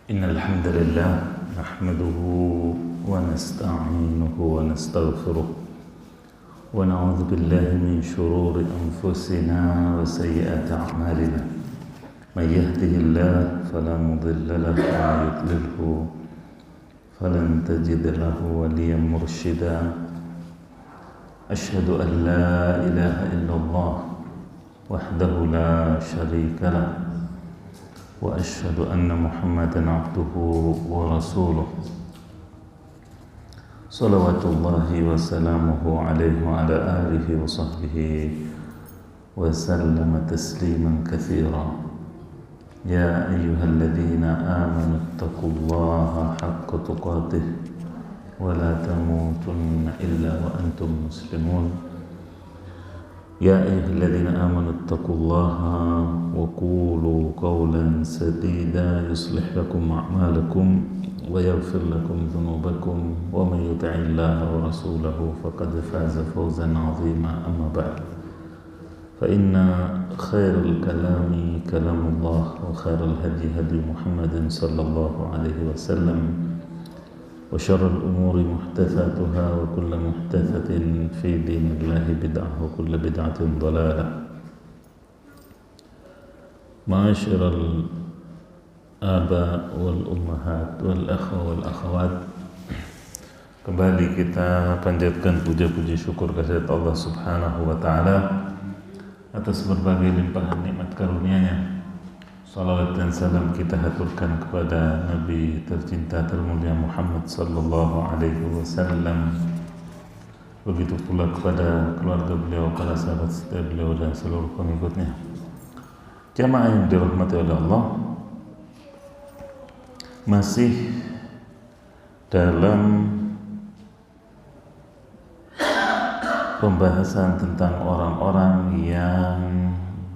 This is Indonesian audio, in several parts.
إن الحمد لله نحمده ونستعينه ونستغفره ونعوذ بالله من شرور أنفسنا وسيئات أعمالنا من يهده الله فلا مضل له ومن يضلله فلن تجد له وليا مرشدا أشهد أن لا إله إلا الله وحده لا شريك له وأشهد أن محمدا عبده ورسوله صلوات الله وسلامه عليه وعلى آله وصحبه وسلم تسليما كثيرا يا أيها الذين آمنوا اتقوا الله حق تقاته ولا تموتن إلا وأنتم مسلمون يا أيها الذين آمنوا اتقوا الله وقولوا قولا سديدا يصلح لكم أعمالكم ويغفر لكم ذنوبكم ومن يطع الله ورسوله فقد فاز فوزا عظيما أما بعد فإن خير الكلام كلام الله وخير الهدي هدي محمد صلى الله عليه وسلم وشر الأمور محدثاتها وكل محدثة في دين الله بدعة وكل بدعة ضلالة. معاشر الآباء والأمهات والأخوة والأخوات, kembali kita panjatkan puja-puji syukur kehadirat Allah Subhanahu wa taala atas berbagai limpahan nikmat karunia-Nya. Salawat dan salam kita haturkan kepada Nabi tercinta termulia Muhammad sallallahu alaihi wasallam. Begitu pula kepada keluarga beliau, para sahabat setia beliau dan seluruh pengikutnya. Jamaah yang dirahmati oleh Allah, masih dalam pembahasan tentang orang-orang yang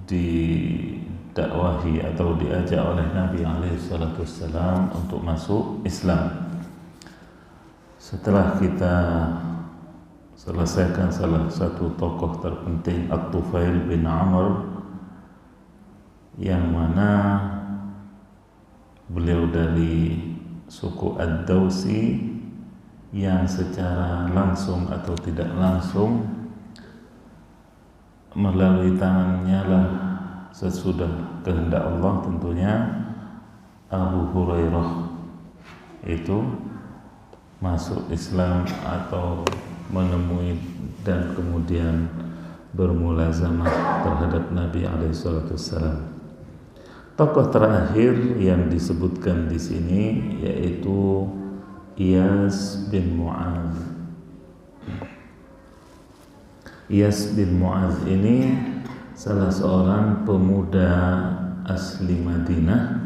didakwahi atau diajak oleh Nabi SAW untuk masuk Islam. Setelah kita selesaikan salah satu tokoh terpenting, At-Tufail bin Amr, yang mana beliau dari suku Ad-Dawsi yang secara langsung atau tidak langsung melalui tangannya lah sesudah kehendak Allah tentunya Abu Hurairah itu masuk Islam atau menemui dan kemudian bermulazamah terhadap Nabi SAW. Tokoh terakhir yang disebutkan di sini yaitu Iyas bin Mu'adz. Iyas bin Mu'adz ini salah seorang pemuda asli Madinah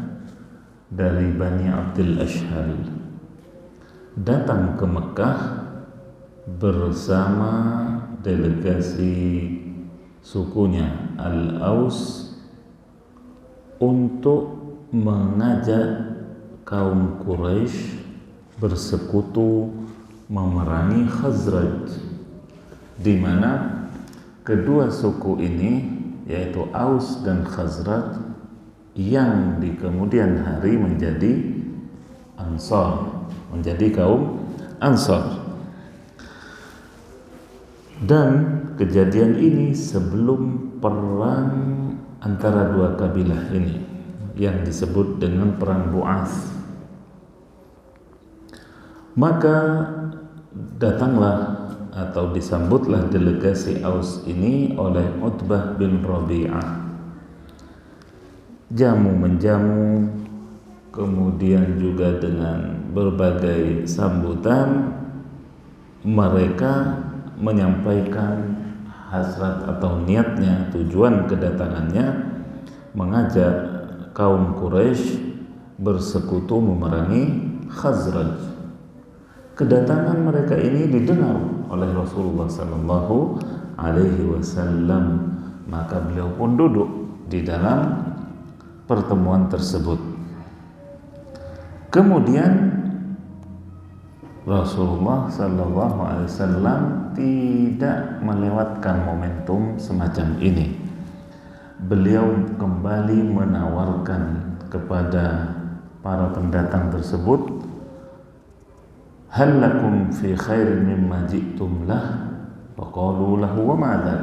dari Bani Abdul Ashhal, datang ke Mekah bersama delegasi sukunya Al-Aus untuk mengajak kaum Quraisy bersekutu memerangi Khazraj, di mana kedua suku ini yaitu Aus dan Khazraj yang di kemudian hari menjadi Ansar, menjadi kaum Ansar. Dan kejadian ini sebelum perang antara dua kabilah ini yang disebut dengan perang Bu'ats. Maka datanglah atau disambutlah delegasi Aus ini oleh Utbah bin Rabi'ah. Jamu menjamu, kemudian juga dengan berbagai sambutan mereka menyampaikan hasrat atau niatnya, tujuan kedatangannya mengajak kaum Quraisy bersekutu memerangi Khazraj. Kedatangan mereka ini didengar oleh Rasulullah sallallahu alaihi wasallam, maka beliau pun duduk di dalam pertemuan tersebut. Kemudian Rasulullah sallallahu alaihi wasallam tidak melewatkan momentum semacam ini. Beliau kembali menawarkan kepada para pendatang tersebut, hal lakum fi khairin mimma ji'tum lah, faqalu lahu wa ma'adha.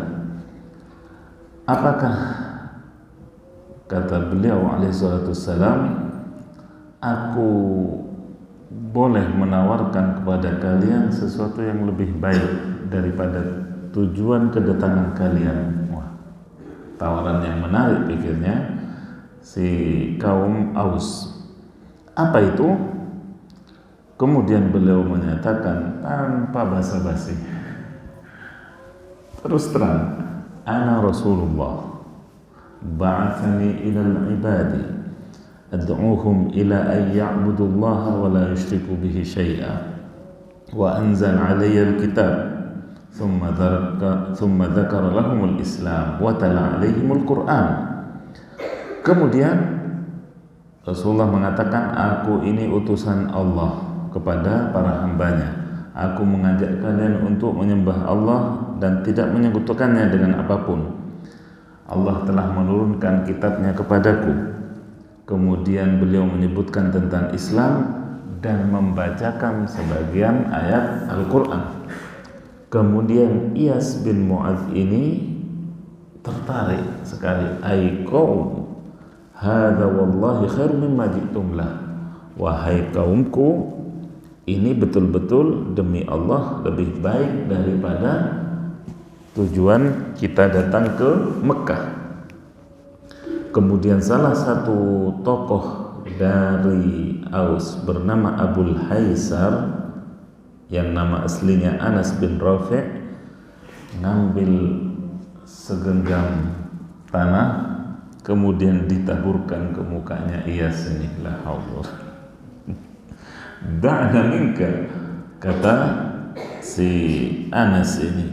Apakah, kata beliau alaihi salatu wassalam, aku boleh menawarkan kepada kalian sesuatu yang lebih baik daripada tujuan kedatangan kalian. Wah, tawaran yang menarik pikirnya si kaum Aus. Apa itu? Kemudian beliau menyatakan tanpa basa-basi, terus terang, ana Rasulullah ba'athani ilal ibadi ad'uhum ila an ya'budullaha wa la yushriku bihi syai'a wa anzal 'alayya al-kitab thumma dzakara lahumul islam wa tala 'alaihimul Qur'an. Kemudian Rasulullah mengatakan, aku ini utusan Allah kepada para hambanya. Aku mengajak kalian untuk menyembah Allah dan tidak menyekutukannya dengan apapun. Allah telah menurunkan kitabnya kepadaku. Kemudian beliau menyebutkan tentang Islam dan membacakan sebagian ayat Al-Quran. Kemudian Iyas bin Mu'adz ini tertarik sekali. Ai qaum, hadza wallahi khairu mimma ji'tum lah. Wahai kaumku, ini betul-betul demi Allah lebih baik daripada tujuan kita datang ke Mekah. Kemudian salah satu tokoh dari Aus bernama Abul Haisar, yang nama aslinya Anas bin Rafi', ngambil segenggam tanah kemudian ditaburkan ke mukanya Iyas ini. La haula da'na minka, kata si Anas ini,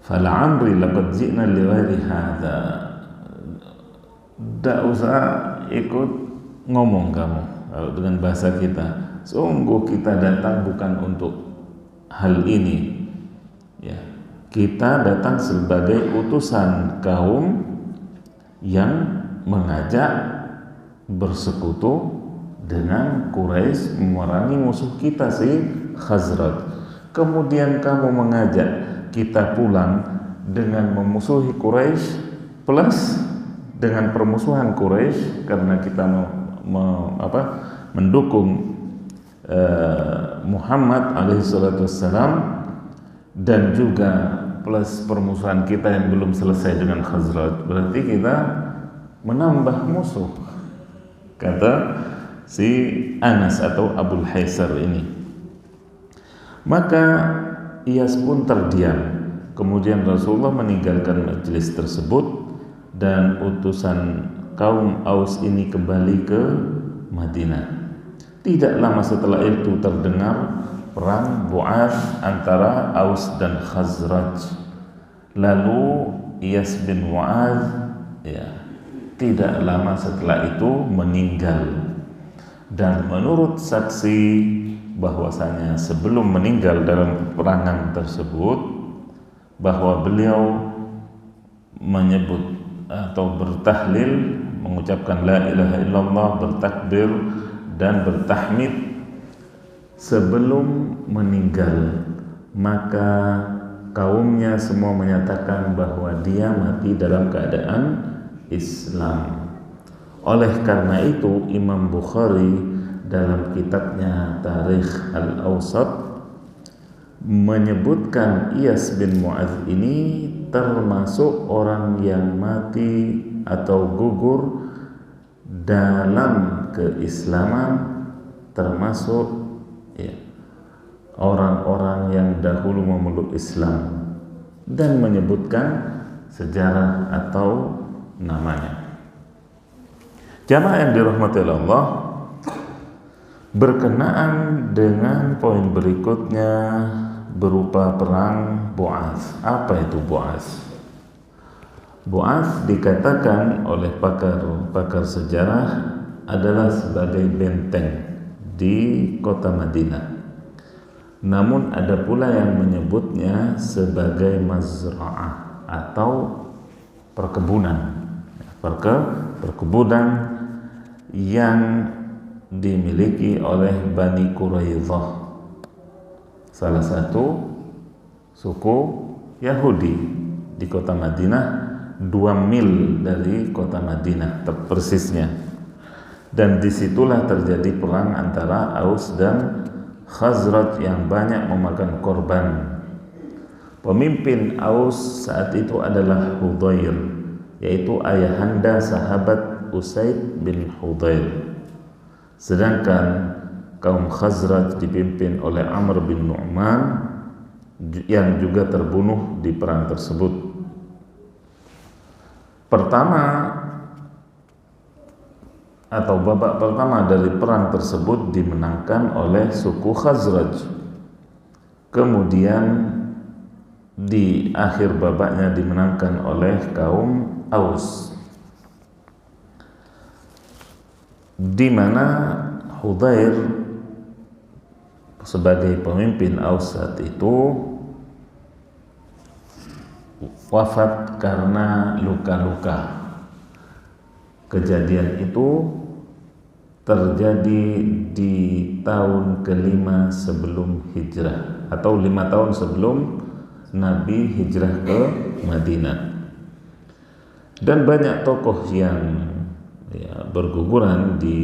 fal'amri laqad ji'na li ghairi hadha. Tak usah ikut ngomong kamu dengan bahasa kita, sungguh kita datang bukan untuk hal ini ya. Kita datang sebagai utusan kaum yang mengajak bersekutu dengan Quraisy memerangi musuh kita si Khazraj. Kemudian kamu mengajak kita pulang dengan memusuhi Quraisy plus dengan permusuhan Quraisy karena kita mendukung Muhammad alaihi salatu wassalam, dan juga plus permusuhan kita yang belum selesai dengan Khazraj. Berarti kita menambah musuh, kata si Anas atau Abul Haisar ini. Maka Iyas pun terdiam. Kemudian Rasulullah meninggalkan majelis tersebut dan utusan kaum Aus ini kembali ke Madinah. Tidak lama setelah itu terdengar perang Bu'ath antara Aus dan Khazraj. Lalu Iyas bin Mu'adz tidak lama setelah itu meninggal. Dan menurut saksi bahwasanya sebelum meninggal dalam peperangan tersebut, bahwa beliau menyebut atau bertahlil, mengucapkan la ilaha illallah, bertakbir dan bertahmid sebelum meninggal. Maka kaumnya semua menyatakan bahwa dia mati dalam keadaan Islam. Oleh karena itu Imam Bukhari dalam kitabnya Tarikh Al-Awsat menyebutkan Iyas bin Mu'adz ini termasuk orang yang mati atau gugur dalam keislaman, termasuk orang-orang yang dahulu memeluk Islam, dan menyebutkan sejarah atau namanya. Jamaah yang dirahmati Allah, berkenaan dengan poin berikutnya berupa perang Bu'ath. Apa itu Bu'ath? Bu'ath dikatakan oleh pakar sejarah adalah sebagai benteng di kota Madinah. Namun ada pula yang menyebutnya sebagai mazra'ah atau perkebunan. Perkebunan yang dimiliki oleh Bani Quraidzah, salah satu suku Yahudi di kota Madinah, 2 mil dari kota Madinah persisnya. Dan disitulah terjadi perang antara Aus dan Khazraj yang banyak memakan korban. Pemimpin Aus saat itu adalah Hudzair, yaitu ayahanda sahabat Usaid bin Hudzair. Sedangkan kaum Khazraj dipimpin oleh Amr bin Nu'man yang juga terbunuh di perang tersebut. Babak pertama dari perang tersebut dimenangkan oleh suku Khazraj. Kemudian di akhir babaknya dimenangkan oleh kaum Aus, di mana Hudzair sebagai pemimpin Aus saat itu wafat karena luka-luka. Kejadian itu terjadi di tahun kelima sebelum hijrah, atau 5 tahun sebelum Nabi hijrah ke Madinah. Dan banyak tokoh yang berguguran di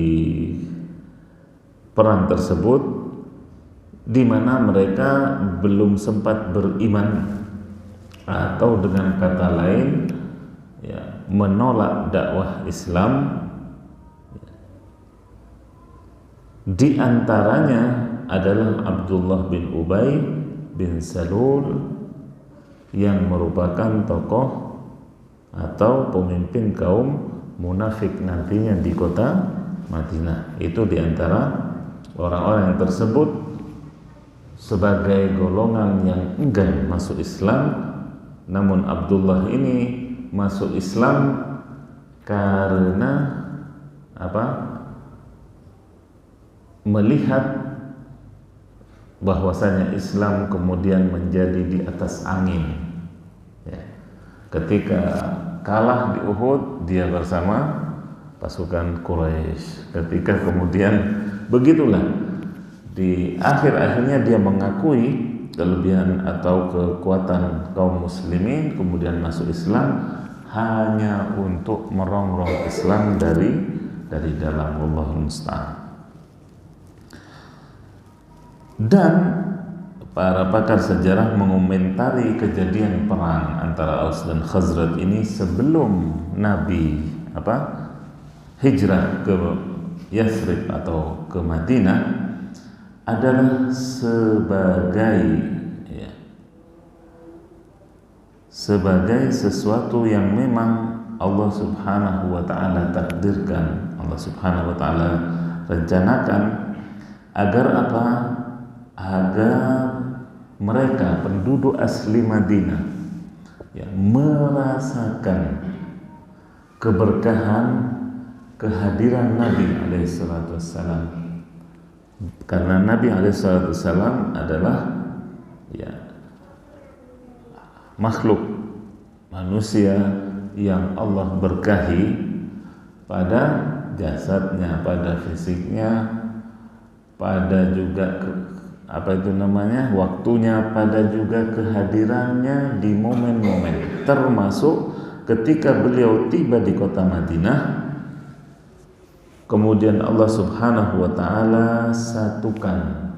perang tersebut, di mana mereka belum sempat beriman, atau dengan kata lain menolak dakwah Islam. Di antaranya adalah Abdullah bin Ubay bin Salul yang merupakan tokoh atau pemimpin kaum munafik nantinya di kota Madinah. Itu di antara orang-orang yang tersebut sebagai golongan yang enggan masuk Islam. Namun Abdullah ini masuk Islam karena melihat bahwasanya Islam kemudian menjadi di atas angin. Ketika kalah di Uhud, dia bersama pasukan Quraisy. Ketika kemudian begitulah di akhir-akhirnya dia mengakui kelebihan atau kekuatan kaum muslimin, kemudian masuk Islam hanya untuk merongrong Islam dari dalam. Allahul musta'an. Dan para pakar sejarah mengomentari kejadian perang antara Aus dan Khazraj ini sebelum Nabi hijrah ke Yathrib atau ke Madinah adalah sebagai sesuatu yang memang Allah Subhanahu wa taala takdirkan, Allah Subhanahu wa taala rencanakan agar agar mereka penduduk asli Madinah merasakan keberkahan kehadiran Nabi alaihissalam. Karena Nabi alaihissalam adalah makhluk manusia yang Allah berkahi pada jasadnya, pada fisiknya, pada juga waktunya, pada juga kehadirannya di momen-momen, termasuk ketika beliau tiba di kota Madinah. Kemudian Allah Subhanahu wa taala satukan,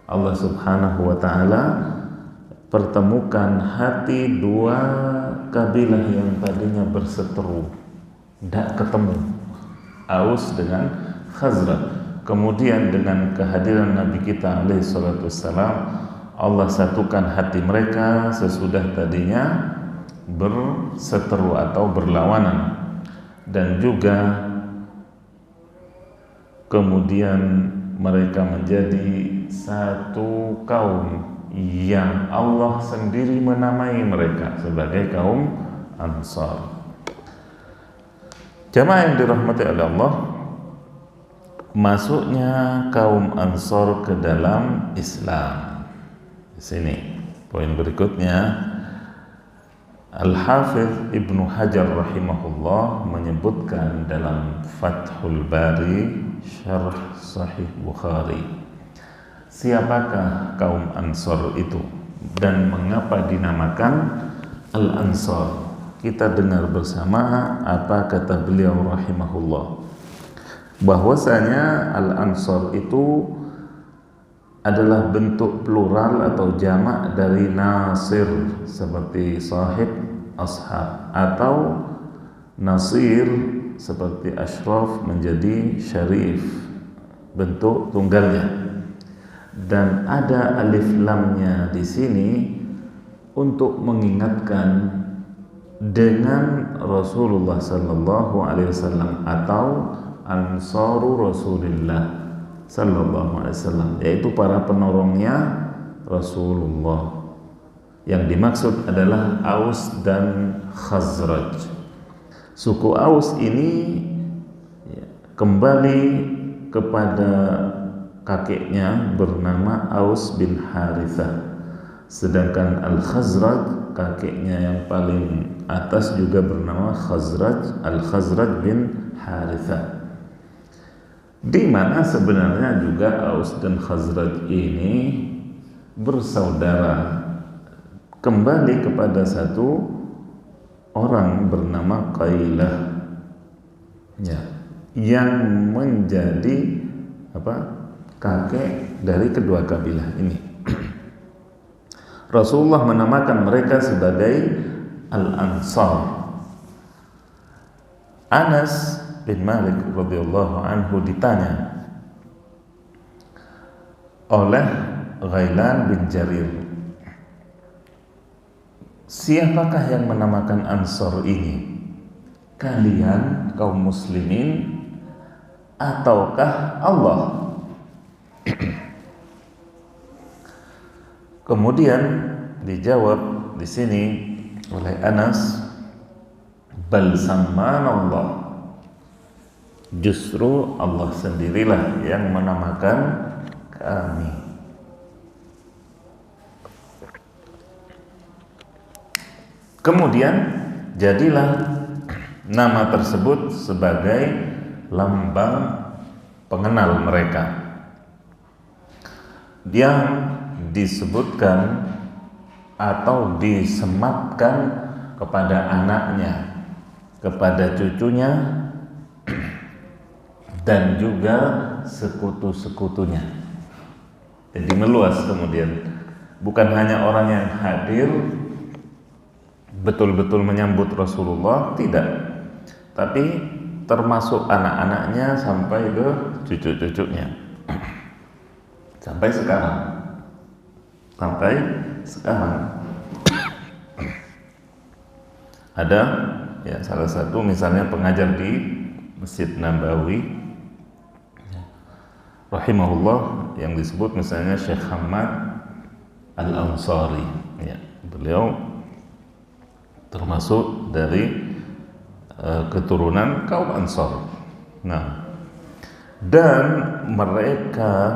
Allah Subhanahu wa taala pertemukan hati dua kabilah yang tadinya berseteru, tidak ketemu, Aus dengan Khazraj. Kemudian dengan kehadiran Nabi kita alaihi salatu wassalam, Allah satukan hati mereka sesudah tadinya berseteru atau berlawanan. Dan juga kemudian mereka menjadi satu kaum yang Allah sendiri menamai mereka sebagai kaum Ansar. Jamaah yang dirahmati oleh Allah, masuknya kaum Ansar ke dalam Islam. Di sini poin berikutnya, Al-Hafidh Ibnu Hajar rahimahullah menyebutkan dalam Fathul Bari Syarh Sahih Bukhari, siapakah kaum Ansor itu dan mengapa dinamakan Al-Ansor? Kita dengar bersama apa kata beliau rahimahullah, bahwasanya Al-Ansor itu adalah bentuk plural atau jamak dari nasir seperti sahib, ashab, atau nasir seperti ashraf menjadi syarif, bentuk tunggalnya. Dan ada alif lamnya di sini untuk mengingatkan dengan Rasulullah sallallahu alaihi wasallam atau Ansaru Rasulillah sallallahu alaihi wasallam, yaitu para penolongnya Rasulullah. Yang dimaksud adalah Aus dan Khazraj. Suku Aus ini kembali kepada kakeknya bernama Aus bin Harithah, sedangkan Al-Khazraj kakeknya yang paling atas juga bernama Khazraj, Al-Khazraj bin Harithah, di mana sebenarnya juga Aus dan Khazraj ini bersaudara, kembali kepada satu orang bernama Qailah, ya, yang menjadi kakek dari kedua kabilah ini. Rasulullah menamakan mereka sebagai Al-Ansar. Anas bin Malik radhiyallahu anhu ditanya oleh Ghailan bin Jarir, siapakah yang menamakan Ansar ini? Kalian kaum muslimin ataukah Allah? Kemudian dijawab di sini oleh Anas, bal sammanallah, justru Allah sendirilah yang menamakan kami. Kemudian jadilah nama tersebut sebagai lambang pengenal mereka, yang disebutkan atau disematkan kepada anaknya, kepada cucunya, dan juga sekutu-sekutunya. Jadi meluas kemudian, bukan hanya orang yang hadir betul-betul menyambut Rasulullah, tidak, tapi termasuk anak-anaknya sampai ke cucu-cucunya, sampai sekarang. Ada ya salah satu misalnya pengajar di Masjid Nabawi rahimahullah yang disebut misalnya Syekh Hamad Al-Ansari, ya, beliau termasuk dari keturunan kaum Ansar. Nah, dan mereka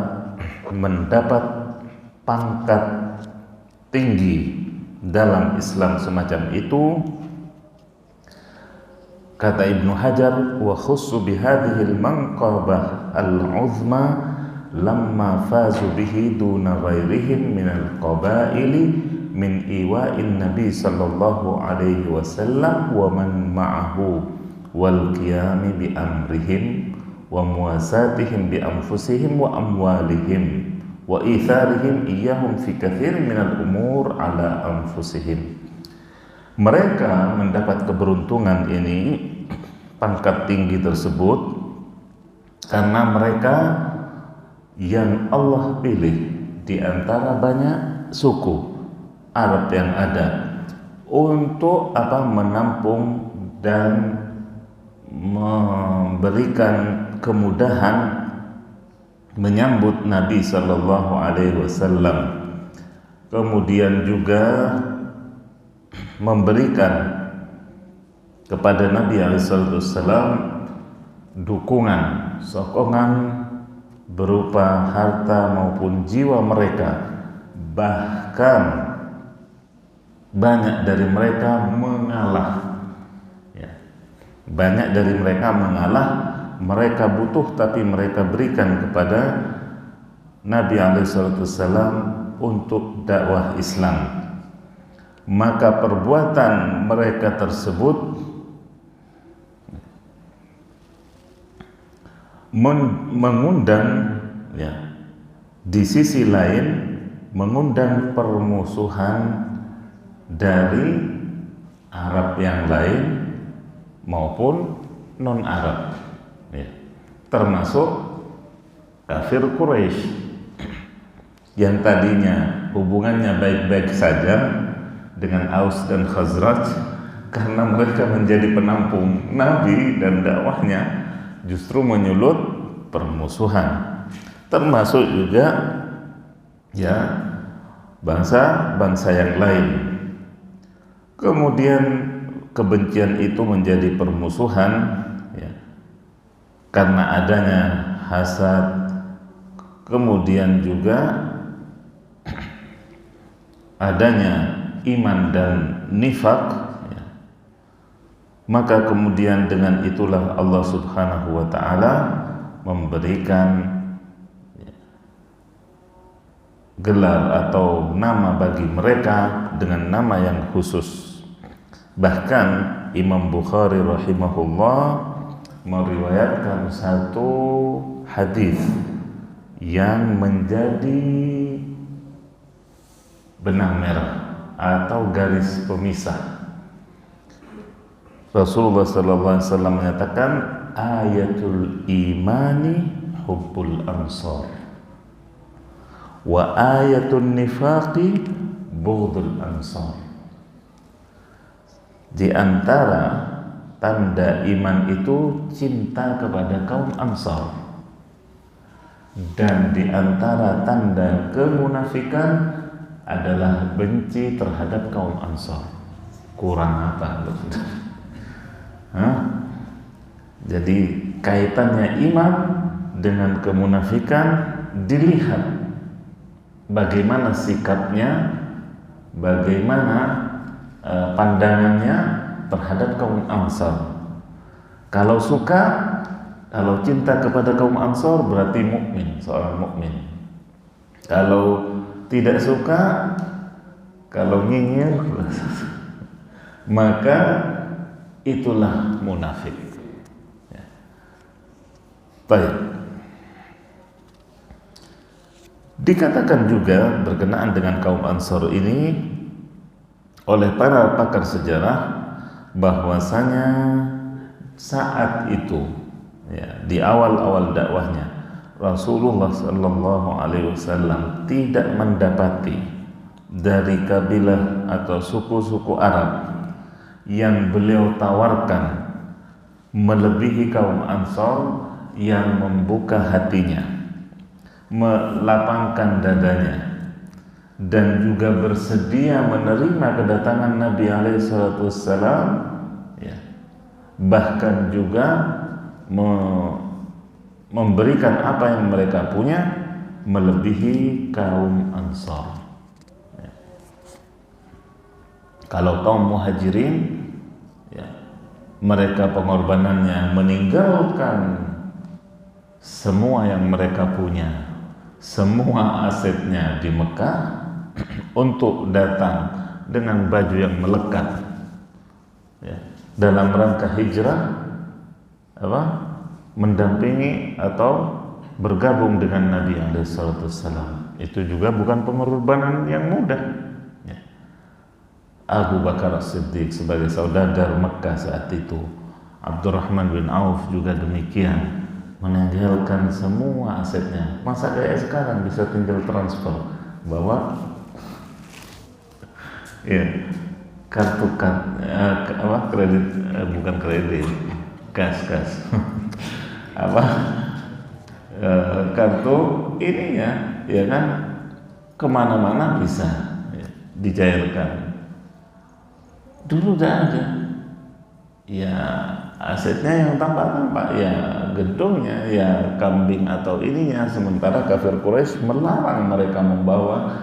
mendapat pangkat tinggi dalam Islam semacam itu. Kata Ibnu Hajar, wa khussu bihadhihi al-manqabah al-'uzma lamma fazu bihi duna ghairihim min al-qabaili min iwa'in nabi sallallahu alaihi wasallam wa man ma'ahu wal qiyami bi amrihim wa muwasatihim bi anfusihim wa amwalihim wa itharihim iyahum fi katsirin minal umur ala anfusihim. Mereka mendapat keberuntungan ini, pangkat tinggi tersebut, karena mereka yang Allah pilih di antara banyak suku Arab yang ada untuk menampung dan memberikan kemudahan menyambut Nabi sallallahu alaihi wasallam, kemudian juga memberikan kepada Nabi alaihi wasallam dukungan, sokongan berupa harta maupun jiwa mereka, bahkan banyak dari mereka mengalah. Ya. Banyak dari mereka mengalah, mereka butuh tapi mereka berikan kepada Nabi SAW untuk dakwah Islam. Maka perbuatan mereka tersebut mengundang, ya, di sisi lain mengundang permusuhan dari Arab yang lain maupun non-Arab, ya, termasuk kafir Quraisy yang tadinya hubungannya baik-baik saja dengan Aus dan Khazraj, karena mereka menjadi penampung Nabi dan dakwahnya, justru menyulut permusuhan. Termasuk juga, ya, bangsa-bangsa yang lain. Kemudian kebencian itu menjadi permusuhan, ya, karena adanya hasad, kemudian juga adanya iman dan nifak, ya. Maka kemudian dengan itulah Allah Subhanahu wa ta'ala memberikan, ya, gelar atau nama bagi mereka dengan nama yang khusus. Bahkan Imam Bukhari rahimahullah meriwayatkan satu hadis yang menjadi benang merah atau garis pemisah. Rasulullah SAW menyatakan, ayatul imani hubbul ansar wa ayatul nifaqi bughdul ansar. Di antara tanda iman itu cinta kepada kaum Ansar, dan di antara tanda kemunafikan adalah benci terhadap kaum Ansar. Kurang apa? Jadi kaitannya iman dengan kemunafikan dilihat bagaimana sikapnya, bagaimana pandangannya terhadap kaum Ansar. Kalau suka, kalau cinta kepada kaum Ansar berarti mukmin, seorang mukmin. Kalau tidak suka, kalau nyinyir, maka itulah munafik. Ya. Baik. Dikatakan juga berkenaan dengan kaum Ansar ini oleh para pakar sejarah bahwasanya saat itu, ya, di awal-awal dakwahnya, Rasulullah Sallallahu Alaihi Wasallam tidak mendapati dari kabilah atau suku-suku Arab yang beliau tawarkan melebihi kaum Ansar yang membuka hatinya, melapangkan dadanya, dan juga bersedia menerima kedatangan Nabi Alaihissalam, ya, bahkan juga memberikan apa yang mereka punya melebihi kaum Ansar. Ya. Kalau kaum Muhajirin, ya, mereka pengorbanannya meninggalkan semua yang mereka punya, semua asetnya di Mekah untuk datang dengan baju yang melekat, ya, dalam rangka hijrah, mendampingi atau bergabung dengan Nabi SAW. Itu juga bukan pengorbanan yang mudah, ya. Abu Bakar As-Siddiq sebagai saudagar Mekah saat itu, Abdurrahman bin Auf juga demikian, meninggalkan semua asetnya. Masa kayak sekarang bisa tinggal transfer, bawa, ya, kartu kredit, bukan kredit, kas kartu ininya, ya kan, kemana-mana bisa, ya, dicairkan. Dulu udah ada, ya, asetnya yang tampak-tampak, ya, gedungnya, ya, kambing atau ininya. Sementara kafir Quraisy melarang mereka membawa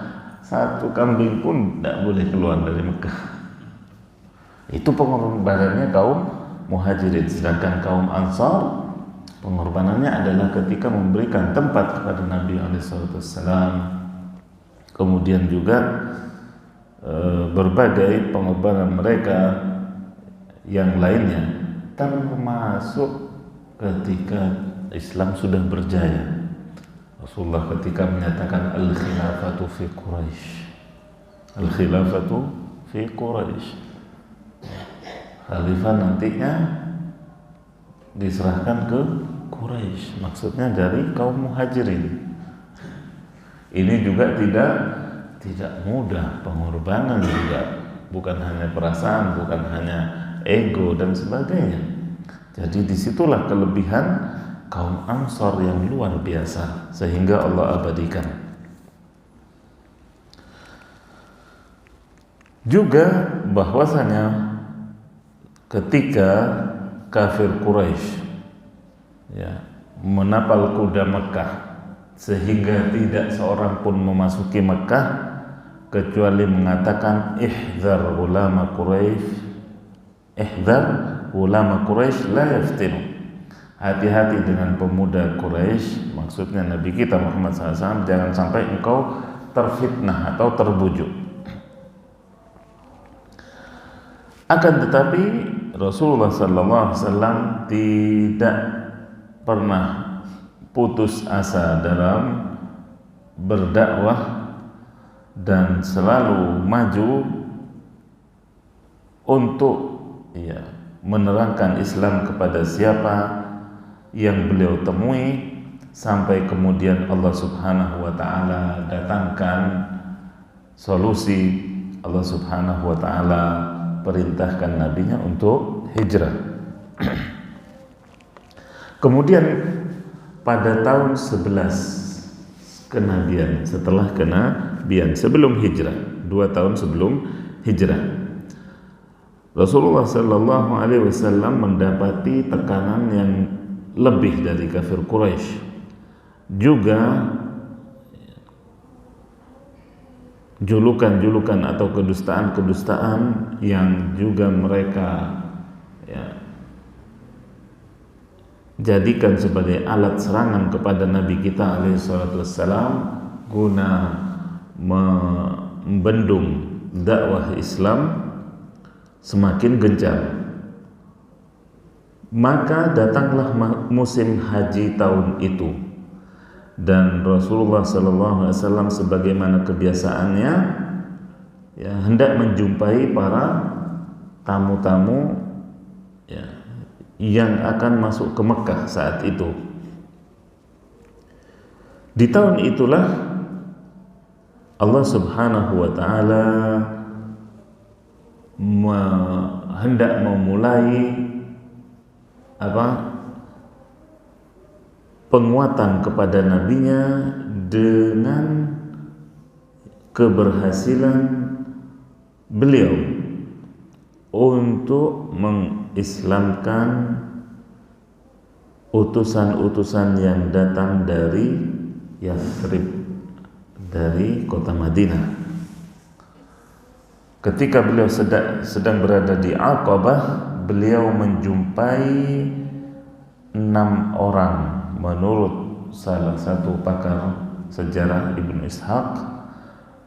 satu kambing pun tidak boleh keluar dari Mekah. Itu pengorbanannya kaum Muhajirin. Sedangkan kaum Ansar pengorbanannya adalah ketika memberikan tempat kepada Nabi SAW, kemudian juga berbagai pengorbanan mereka yang lainnya, termasuk ketika Islam sudah berjaya. Rasulullah ketika menyatakan al-khilafatu fi Quraisy, al-khilafatu fi Quraisy, khalifah nantinya diserahkan ke Quraisy, maksudnya dari kaum Muhajirin. Ini juga tidak mudah, pengorbanan juga, bukan hanya perasaan, bukan hanya ego dan sebagainya. Jadi disitulah kelebihan kaum Ansar yang luar biasa, sehingga Allah abadikan. Juga bahwasanya ketika kafir Quraisy menapal kuda Mekah, sehingga tidak seorang pun memasuki Mekah kecuali mengatakan ihdzar ulama Quraisy la yaftinu. Hati-hati dengan pemuda Quraisy, maksudnya Nabi kita Muhammad SAW, jangan sampai engkau terfitnah atau terbujuk. Akan tetapi Rasulullah SAW tidak pernah putus asa dalam berdakwah dan selalu maju untuk menerangkan Islam kepada siapa yang beliau temui, sampai kemudian Allah Subhanahu wa taala datangkan solusi. Allah Subhanahu wa taala perintahkan nabinya untuk hijrah. Kemudian pada tahun 11 kenabian, setelah kenabian, sebelum hijrah, 2 tahun sebelum hijrah, Rasulullah Sallallahu Alaihi Wasallam mendapati tekanan yang lebih dari kafir Quraisy, juga julukan-julukan atau kedustaan-kedustaan yang juga mereka jadikan sebagai alat serangan kepada Nabi kita alaihissalam guna membendung dakwah Islam semakin gencar. Maka datanglah musim haji tahun itu, dan Rasulullah SAW sebagaimana kebiasaannya hendak menjumpai para tamu-tamu yang akan masuk ke Mekah saat itu. Di tahun itulah Allah Subhanahu wa taala hendak memulai penguatan kepada nabinya dengan keberhasilan beliau untuk mengislamkan utusan-utusan yang datang dari Yathrib, dari kota Madinah. Ketika beliau sedang berada di Aqabah, beliau menjumpai 6 orang menurut salah satu pakar sejarah Ibnu Ishaq,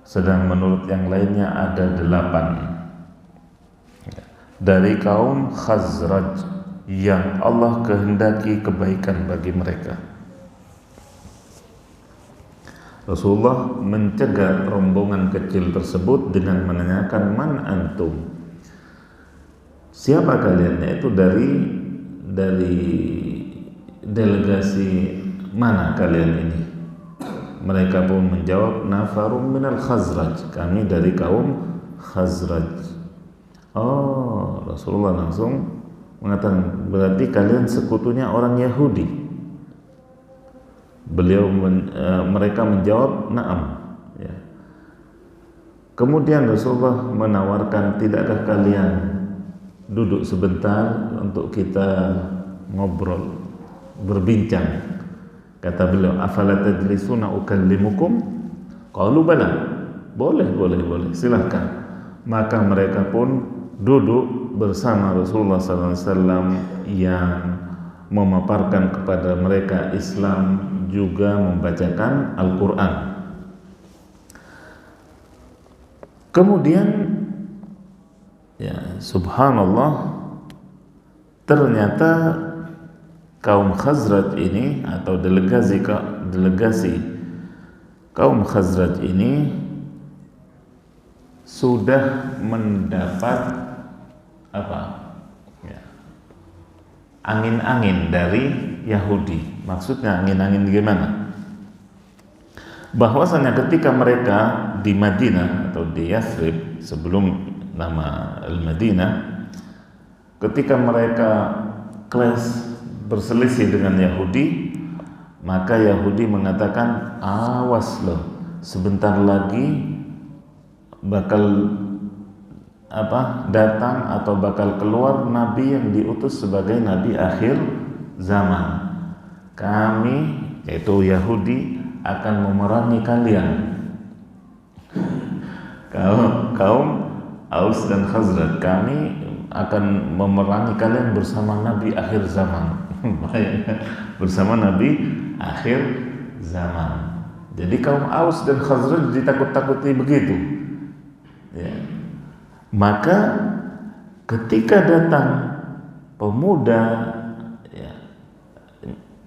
sedang menurut yang lainnya ada 8 dari kaum Khazraj yang Allah kehendaki kebaikan bagi mereka. Rasulullah mencegat rombongan kecil tersebut dengan menanyakan, man antum, siapa kalian? Yaitu dari delegasi mana kalian ini? Mereka pun menjawab, nafarum minal Khazraj, kami dari kaum Khazraj. Oh, Rasulullah langsung mengatakan, berarti kalian sekutunya orang Yahudi. Mereka menjawab, na'am. Kemudian Rasulullah menawarkan, tidakkah kalian duduk sebentar untuk kita ngobrol, berbincang? Kata beliau, afala tajlisuna ukallimukum? Qalu bala. Boleh, silahkan. Maka mereka pun duduk bersama Rasulullah SAW yang memaparkan kepada mereka Islam, juga membacakan Al-Quran. Kemudian ya subhanallah, ternyata kaum Khazraj ini atau delegasi kaum Khazraj ini sudah mendapat angin-angin dari Yahudi. Maksudnya angin-angin gimana? Bahwasanya ketika mereka di Madinah atau di Yathrib sebelum nama Al-Madinah, ketika mereka clash berselisih dengan Yahudi, maka Yahudi mengatakan, awas loh, sebentar lagi bakal datang atau bakal keluar nabi yang diutus sebagai nabi akhir zaman. Kami, yaitu Yahudi, akan memerangi kalian, kaum Aus dan Khazraj. Kami akan memerangi kalian bersama nabi akhir zaman. Bersama nabi akhir zaman. Jadi kaum Aus dan Khazraj ditakut-takuti begitu ya. Maka ketika datang pemuda ya,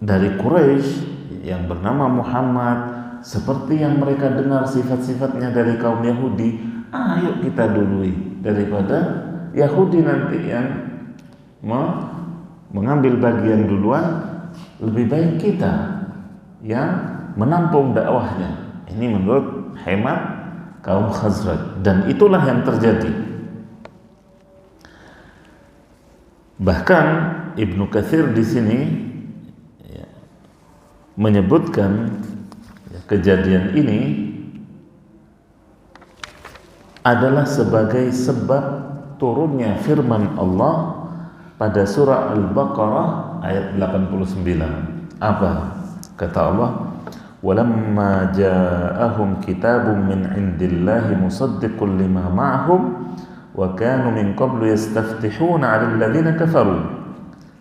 dari Quraisy yang bernama Muhammad, seperti yang mereka dengar sifat-sifatnya dari kaum Yahudi, ayo kita dului daripada Yahudi nanti yang mengambil bagian duluan, lebih baik kita yang menampung dakwahnya. Ini menurut hemat kaum Khazraj, dan itulah yang terjadi. Bahkan Ibnu Katsir di sini ya, menyebutkan ya, kejadian ini adalah sebagai sebab turunnya firman Allah pada surah Al-Baqarah ayat 89. Apa kata Allah? وَلَمَّا جَاءَهُمْ كِتَابٌ مِّنْ عِنْدِ اللَّهِ مُصَدِّقٌ لِمَا مَعَهُمْ وَكَانُوا مِنْ قَبْلُ يَسْتَفْتِحُونَ عَلَى الَّذِينَ كَفَرُوا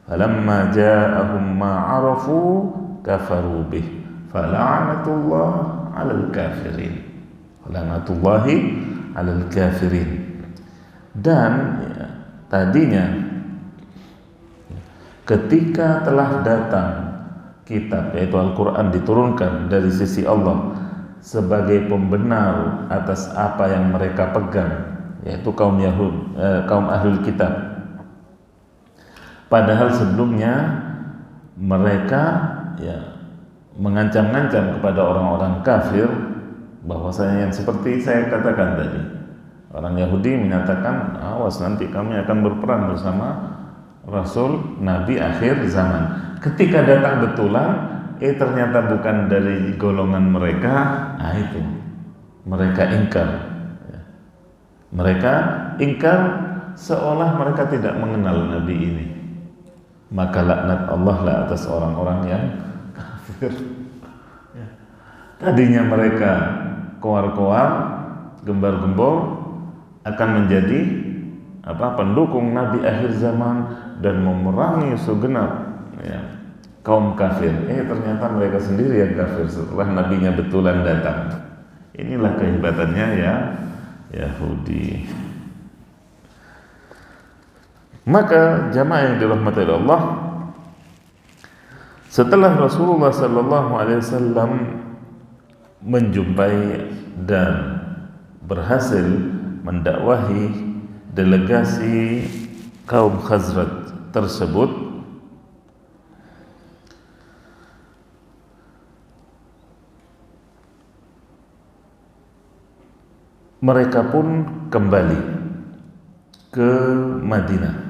فَلَمَّا جَاءَهُمْ مَا عَرَفُوا كَفَرُوا بِهِ فَلَعْنَةُ اللَّهِ عَلَى الْكَافِرِينَ. لَعْنَةُ اللَّهِ عَلَى الْكَافِرِينَ. Dan ya, tadinya ketika telah datang kitab, yaitu Al-Quran, diturunkan dari sisi Allah sebagai pembenar atas apa yang mereka pegang, yaitu kaum Ahlul Kitab. Padahal sebelumnya mereka ya mengancam-ngancam kepada orang-orang kafir, bahwasanya yang seperti saya katakan tadi, orang Yahudi menyatakan, awas nanti kami akan berperang bersama Rasul Nabi akhir zaman. Ketika datang betulan, ternyata bukan dari golongan mereka. Itu mereka ingkar. Mereka ingkar seolah mereka tidak mengenal Nabi ini. Maka laknat Allah lah atas orang-orang yang kafir. Tadinya mereka koar-koar, gembar-gembor, akan menjadi pendukung Nabi akhir zaman dan memerangi segenap ya, kaum kafir. Ternyata mereka sendiri yang kafir setelah nabinya betulan datang. Inilah kehebatannya ya Yahudi. Maka jamaah yang dirahmati Allah, setelah Rasulullah SAW menjumpai dan berhasil mendakwahi delegasi kaum Khazraj tersebut, mereka pun kembali ke Madinah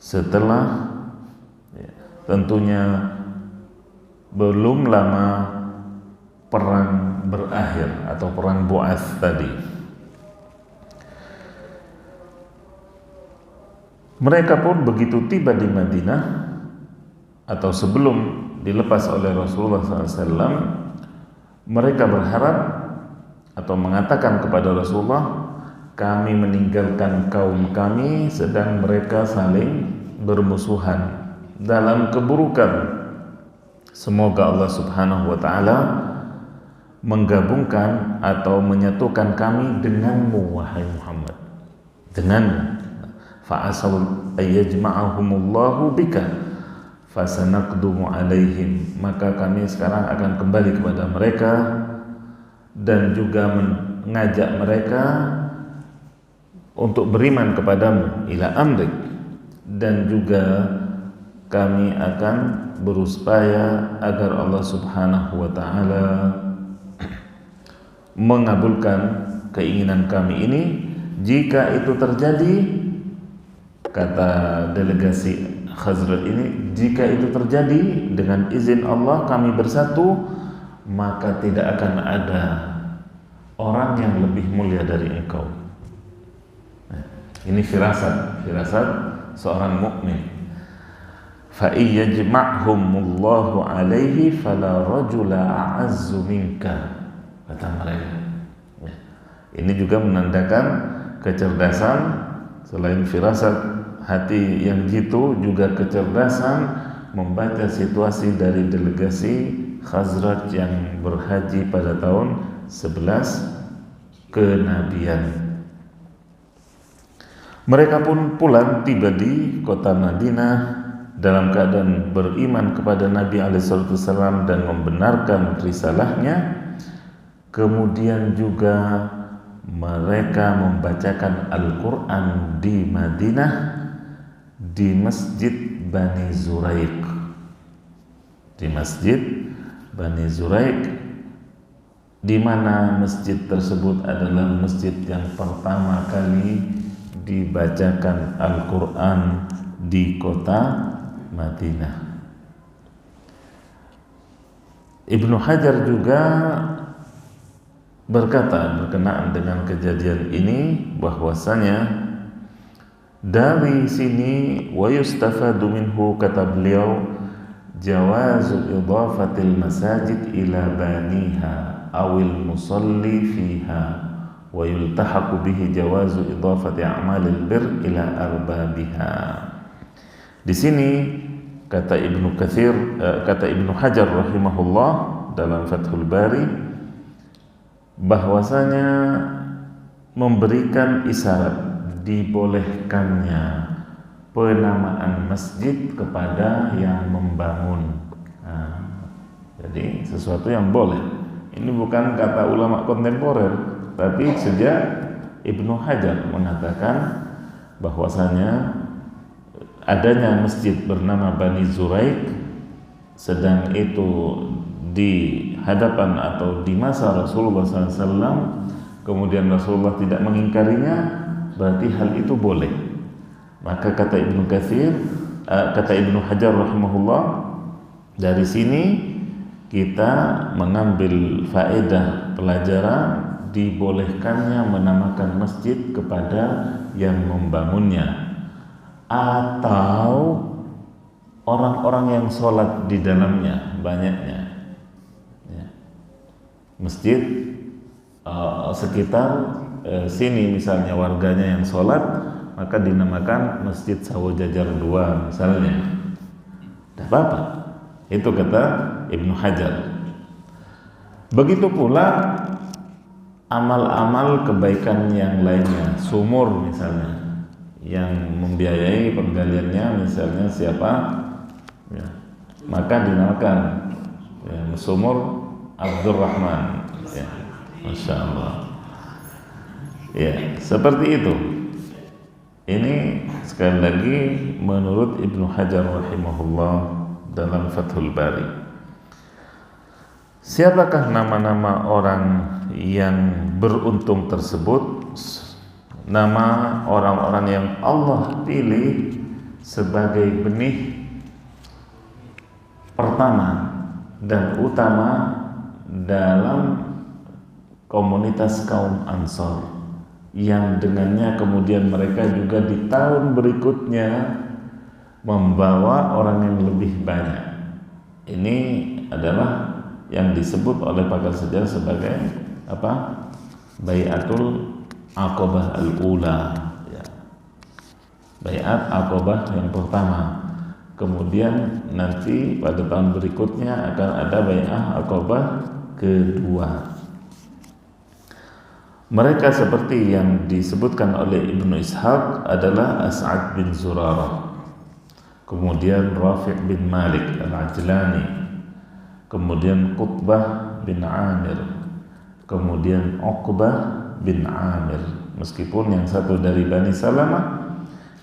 setelah tentunya belum lama perang berakhir atau perang Bu'ats tadi. Mereka pun begitu tiba di Madinah atau sebelum dilepas oleh Rasulullah SAW, mereka berharap atau mengatakan kepada Rasulullah, kami meninggalkan kaum kami sedang mereka saling bermusuhan dalam keburukan. Semoga Allah Subhanahu wa taala menggabungkan atau menyatukan kami denganmu wahai Muhammad, denganmu. Fa'asal ayyajma'ahumullahu bika fasanaqdumu alaihim, maka kami sekarang akan kembali kepada mereka dan juga mengajak mereka untuk beriman kepadamu, ila amrik, dan juga kami akan berupaya agar Allah Subhanahu wa taala mengabulkan keinginan kami ini. Jika itu terjadi, kata delegasi Khazraj ini, jika itu terjadi dengan izin Allah kami bersatu, maka tidak akan ada orang yang lebih mulia dari engkau. Ini firasat seorang mukmin. Fa iyyajma'humullahu alaihi fala rajula a'azzu minka, kata mereka. Ini juga menandakan kecerdasan, selain firasat hati yang jitu, juga kecerdasan membaca situasi dari delegasi Khazraj yang berhaji pada tahun 11 kenabian. Mereka pun pulang tiba di kota Madinah dalam keadaan beriman kepada Nabi SAW dan membenarkan risalahnya. Kemudian juga mereka membacakan Al-Quran di Madinah di Masjid Bani Zuraik. Di Masjid Bani Zuraik, di mana masjid tersebut adalah masjid yang pertama kali dibacakan Al-Quran di kota Madinah. Ibnu Hajar juga berkata berkenaan dengan kejadian ini bahwasanya dari sini wa yustafadu minhu, kata beliau, jawazu idafatil masajid ila baniha awil musalli fiha wa yultahaqu bihi jawazu idafati a'malil bir ila arbabiha. Di sini kata Ibnu Hajar rahimahullah dalam Fathul Bari bahwasanya memberikan isyarat dibolehkannya penamaan masjid kepada yang membangun. Jadi sesuatu yang boleh. Ini bukan kata ulama kontemporer, tapi sejak Ibnu Hajar mengatakan bahwasanya adanya masjid bernama Bani Zuraik, sedang itu di hadapan atau di masa Rasulullah SAW, kemudian Rasulullah tidak mengingkarinya, berarti hal itu boleh. Maka kata Ibnu Hajar rahimahullah, dari sini kita mengambil faedah pelajaran dibolehkannya menamakan masjid kepada yang membangunnya atau orang-orang yang sholat di dalamnya banyaknya. Masjid sekitar sini misalnya warganya yang sholat, maka dinamakan Masjid Sawo Jajar 2 misalnya. Tidak apa-apa. Itu kata Ibnu Hajar. Begitu pula amal-amal kebaikan yang lainnya, sumur misalnya, yang membiayai penggaliannya misalnya siapa, ya, maka dinamakan sumur Abdurrahman, ya, Masya Allah. Ya, seperti itu. Ini sekali lagi menurut Ibnu Hajar rahimahullah dalam Fathul Bari. Siapakah nama-nama orang yang beruntung tersebut? Nama orang-orang yang Allah pilih sebagai benih pertama dan utama dalam komunitas kaum Ansor, yang dengannya kemudian mereka juga di tahun berikutnya membawa orang yang lebih banyak. Ini adalah yang disebut oleh pakar sejarah sebagai apa? Bai'atul Aqabah al-ula, ya. Bai'at Aqabah yang pertama. Kemudian nanti pada tahun berikutnya akan ada Bai'ah Aqabah kedua. Mereka seperti yang disebutkan oleh Ibnu Ishaq adalah As'ad bin Zurarah, kemudian Rafi' bin Malik al-Ajlani, kemudian Qutbah bin Amir, kemudian Uqbah bin Amir. Meskipun yang satu dari Bani Salamah,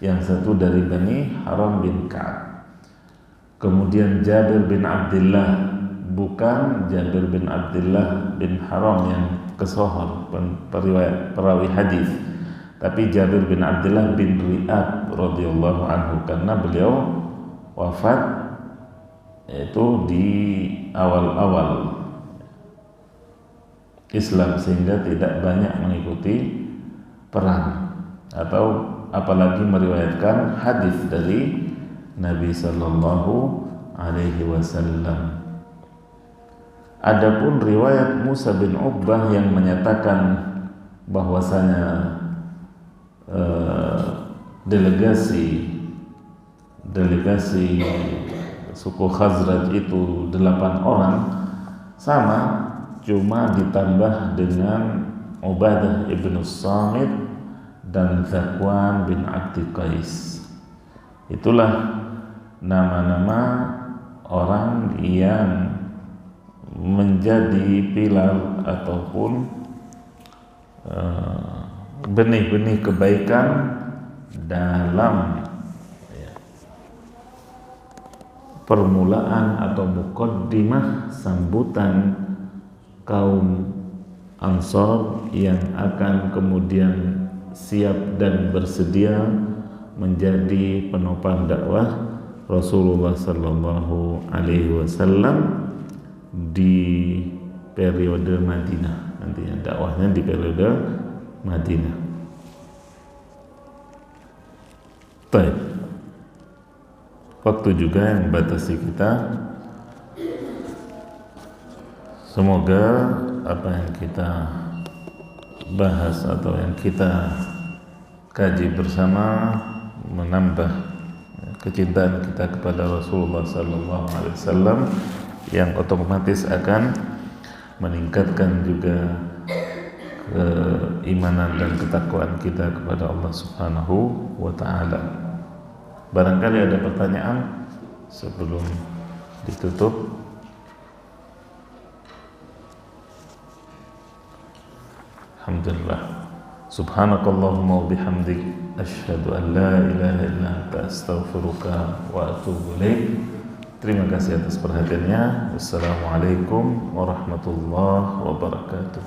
yang satu dari Bani Haram bin Ka'ab. Kemudian Jabir bin Abdullah, bukan Jabir bin Abdullah bin Haram yang kesohor, perawi hadis, tapi Jabir bin Abdullah bin Ri'ab radhiyallahu anhu, karena beliau wafat itu di awal-awal Islam sehingga tidak banyak mengikuti perang atau apalagi meriwayatkan hadis dari Nabi sallallahu alaihi wasallam. Adapun riwayat Musa bin Uqbah yang menyatakan bahwasanya delegasi suku Khazraj itu 8 orang, sama, cuma ditambah dengan Ubadah ibnu Samit dan Zakwan bin Abdi Qais. Itulah nama-nama orang yang menjadi pilar ataupun benih-benih kebaikan dalam permulaan atau muqaddimah sambutan kaum Ansor yang akan kemudian siap dan bersedia menjadi penopang dakwah Rasulullah sallallahu alaihi wasallam di periode Madinah. Nantinya dakwahnya di periode Madinah. Baik. Waktu juga yang membatasi kita. Semoga apa yang kita bahas atau yang kita kaji bersama menambah kecintaan kita kepada Rasulullah sallallahu alaihi wasallam, yang otomatis akan meningkatkan juga keimanan dan ketakwaan kita kepada Allah Subhanahu wa taala. Barangkali ada pertanyaan sebelum ditutup. Alhamdulillah. Subhanakallahumma wa bihamdik asyhadu an la ilaha illa anta astaghfiruka wa atubu ilaik. Terima kasih atas perhatiannya. Wassalamualaikum warahmatullahi wabarakatuh.